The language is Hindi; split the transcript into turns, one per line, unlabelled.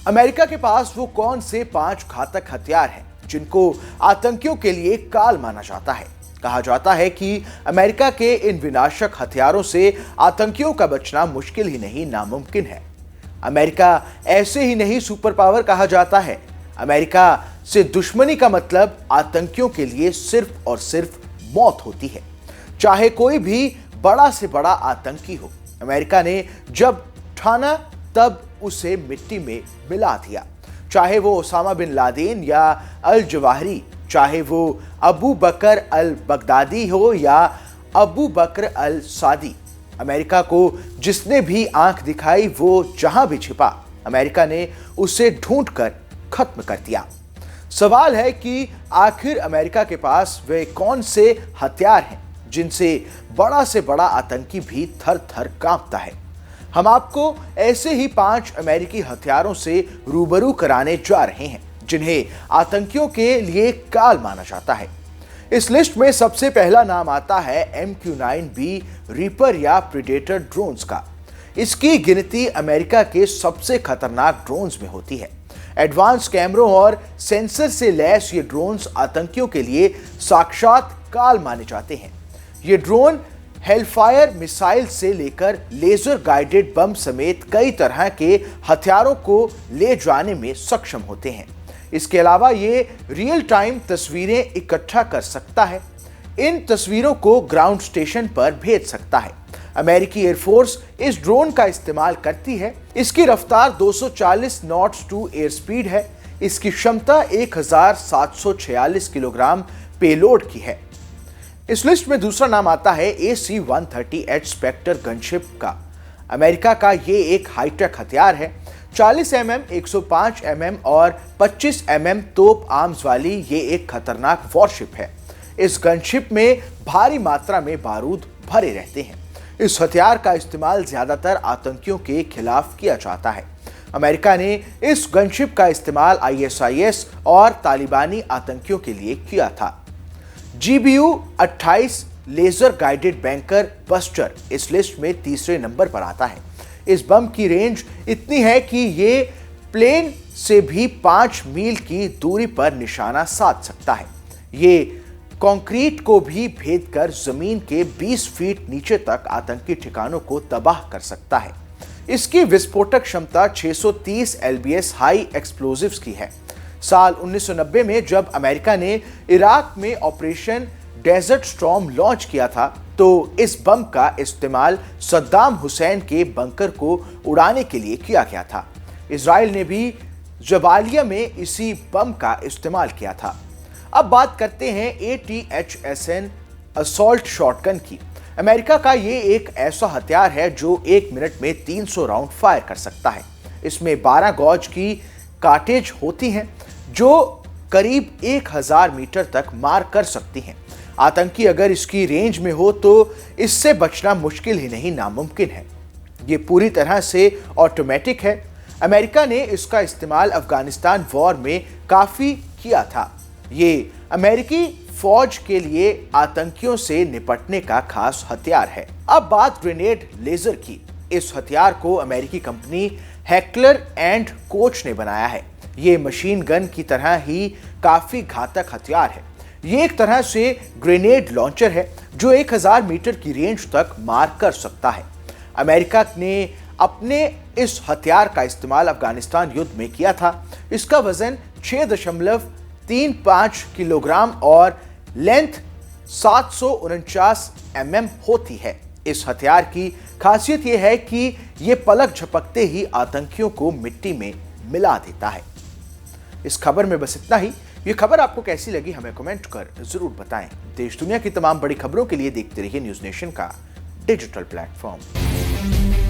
अमेरिका के पास वो कौन से 5 घातक हथियार हैं जिनको आतंकियों के लिए काल माना जाता है। कहा जाता है कि अमेरिका के इन विनाशक हथियारों से आतंकियों का बचना मुश्किल ही नहीं नामुमकिन है। अमेरिका ऐसे ही नहीं सुपर पावर कहा जाता है। अमेरिका से दुश्मनी का मतलब आतंकियों के लिए सिर्फ और सिर्फ मौत होती है, चाहे कोई भी बड़ा से बड़ा आतंकी हो। अमेरिका ने जब ठाना तब उसे मिट्टी में मिला दिया, चाहे वो ओसामा बिन लादेन या अल जवाहिरी, चाहे वो अबू बकर अल बगदादी हो या अबू बकर अल सादी। अमेरिका को जिसने भी आंख दिखाई वो जहां भी छिपा, अमेरिका ने उसे ढूंढकर खत्म कर दिया। सवाल है कि आखिर अमेरिका के पास वे कौन से हथियार हैं जिनसे बड़ा से बड़ा आतंकी भी थर थर कांपता है। हम आपको ऐसे ही 5 अमेरिकी हथियारों से रूबरू कराने जा रहे हैं जिन्हें आतंकियों के लिए काल माना जाता है। इस लिस्ट में सबसे पहला नाम आता है MQ-9B रीपर या प्रीडेटर ड्रोन्स का। इसकी गिनती अमेरिका के सबसे खतरनाक ड्रोन्स में होती है। एडवांस कैमरों और सेंसर से लैस ये ड्रोन्स आतंकियों के लिए साक्षात काल माने जाते हैं। ये ड्रोन हेलफायर मिसाइल से लेकर लेजर गाइडेड बम समेत कई तरह के हथियारों को ले जाने में सक्षम होते हैं। इसके अलावा ये रियल टाइम तस्वीरें इकट्ठा कर सकता है। इन तस्वीरों को ग्राउंड स्टेशन पर भेज सकता है। अमेरिकी एयरफोर्स इस ड्रोन का इस्तेमाल करती है। इसकी रफ्तार 240 नॉट्स टू एयर स्पीड है। इसकी क्षमता 1746 किलोग्राम पेलोड की है। इस लिस्ट में दूसरा नाम आता है AC-130H स्पेक्टर गनशिप का। अमेरिका का ये एक हाईटेक हथियार है। 40 mm, 105 mm और 25 mm तोप आर्म्स वाली ये एक खतरनाक वॉरशिप है। इस गनशिप में भारी मात्रा में बारूद भरे रहते हैं। इस हथियार का इस्तेमाल ज्यादातर आतंकियों के खिलाफ किया जाता है। अमेरिका ने इस गनशिप का इस्तेमाल ISIS और तालिबानी आतंकियों के लिए किया था। GBU-28 laser guided bunker buster इस लिस्ट में तीसरे नंबर पर आता है। इस बम की रेंज इतनी है कि ये प्लेन से भी 5 मील की दूरी पर निशाना साध सकता है। ये कंक्रीट को भी भेदकर जमीन के 20 फीट नीचे तक आतंकी ठिकानों को तबाह कर सकता है। इसकी विस्फोटक क्षमता 630 LBS हाई एक्सप्लोजिव्स की है। साल 1990 में जब अमेरिका ने इराक में ऑपरेशन डेजर्ट स्टॉर्म लॉन्च किया था तो इस बम का इस्तेमाल सद्दाम हुसैन के बंकर को उड़ाने के लिए किया गया था। इजराइल ने भी जबालिया में इसी बम का इस्तेमाल किया था। अब बात करते हैं ATHSN असॉल्ट शॉटगन की। अमेरिका का ये एक ऐसा हथियार है जो 1 मिनट में 300 राउंड फायर कर सकता है। इसमें 12 गॉज की कार्टेज होती हैं जो करीब 1000 मीटर तक मार कर सकती हैं। आतंकी अगर इसकी रेंज में हो तो इससे बचना मुश्किल ही नहीं नामुमकिन है। ये पूरी तरह से ऑटोमेटिक है। अमेरिका ने इसका इस्तेमाल अफगानिस्तान वॉर में काफी किया था। ये अमेरिकी फौज के लिए आतंकियों से निपटने का खास हथियार है। अब बात ग्रेनेड लेजर की। इस हथियार को अमेरिकी कंपनी हेकलर एंड कोच ने बनाया है। ये मशीन गन की तरह ही काफी घातक हथियार है। ये एक तरह से ग्रेनेड लॉन्चर है जो 1000 मीटर की रेंज तक मार कर सकता है। अमेरिका ने अपने इस हथियार का इस्तेमाल अफगानिस्तान युद्ध में किया था। इसका वजन 6.35 किलोग्राम और लेंथ 749 mm होती है। इस हथियार की खासियत यह है कि यह पलक झपकते ही आतंकियों को मिट्टी में मिला देता है। इस खबर में बस इतना ही। ये खबर आपको कैसी लगी हमें कमेंट कर जरूर बताएं। देश दुनिया की तमाम बड़ी खबरों के लिए देखते रहिए न्यूज़ नेशन का डिजिटल प्लेटफॉर्म।